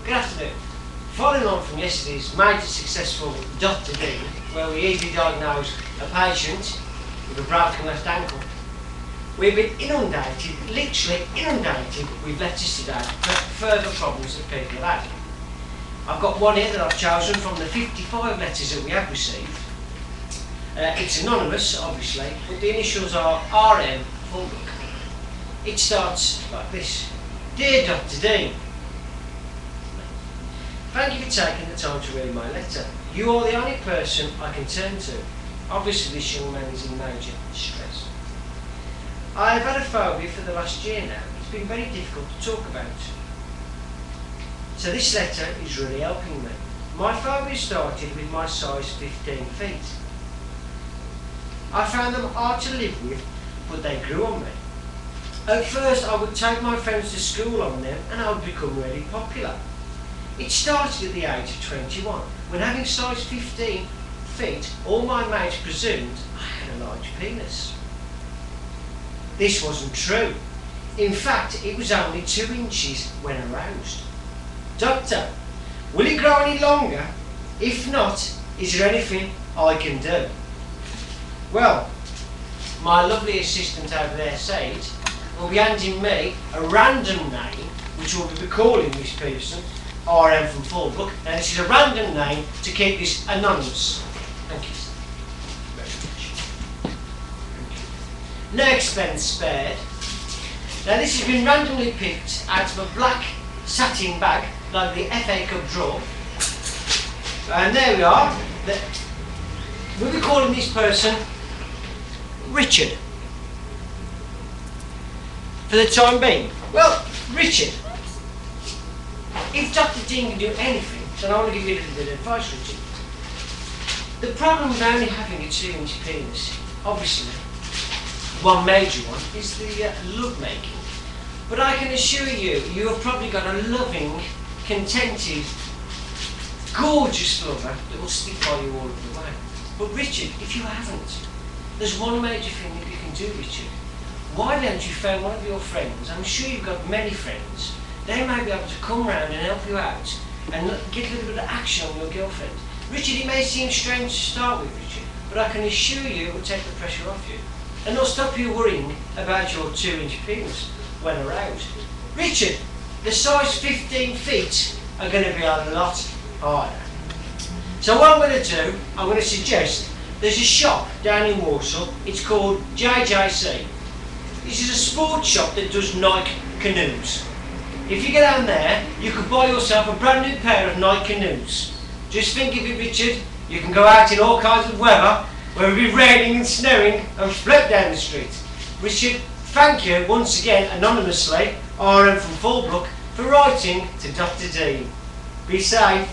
Good afternoon. Following on from yesterday's major successful Dr. D, where we easily diagnosed a patient with a broken left ankle, we've been inundated, literally inundated with letters today for further problems that people have had. I've got one here that I've chosen from the 55 letters that we have received. It's anonymous, obviously, but the initials are RM full book. It starts like this. Dear Dr. D, thank you for taking the time to read my letter. You are the only person I can turn to. Obviously this young man is in major distress. I have had a phobia for the last year now. It's been very difficult to talk about. So this letter is really helping me. My phobia started with my size 15 feet. I found them hard to live with, but they grew on me. At first I would take my friends to school on them and I would become really popular. It started at the age of 21, when having size 15 feet, all my mates presumed I had a large penis. This wasn't true. In fact, it was only 2 inches when aroused. Doctor, will it grow any longer? If not, is there anything I can do? Well, my lovely assistant over there said will be handing me a random name, which we'll be calling this person RM from full book. Now this is a random name to keep this anonymous. Thank you very much. Thank you. No expense spared. Now this has been randomly picked out of a black satin bag like the FA Cup draw. And there we are. We'll be calling this person Richard. For the time being. Well, Richard, if Dr. Dean can do anything, then I want to give you a little bit of advice, Richard. The problem with only having a 2-inch penis, obviously, one major one, is the love making. But I can assure you, you have probably got a loving, contented, gorgeous lover that will stick by you all of the way. But Richard, if you haven't, there's one major thing that you can do, Richard. Why don't you phone one of your friends? I'm sure you've got many friends. They may be able to come round and help you out and get a little bit of action on your girlfriend. Richard, it may seem strange to start with, Richard, but I can assure you it will take the pressure off you. And it'll stop you worrying about your 2-inch penis when aroused. Richard, the size 15 feet are going to be a lot harder. So what I'm going to do, I'm going to suggest there's a shop down in Warsaw. It's called JJC. This is a sports shop that does Nike canoes. If you get down there, you could buy yourself a brand new pair of Nike canoes. Just think of it, Richard. You can go out in all kinds of weather, where it'll be raining and snowing, and float down the street. Richard, thank you once again, anonymously, RM from Fallbrook, for writing to Dr. Dean. Be safe.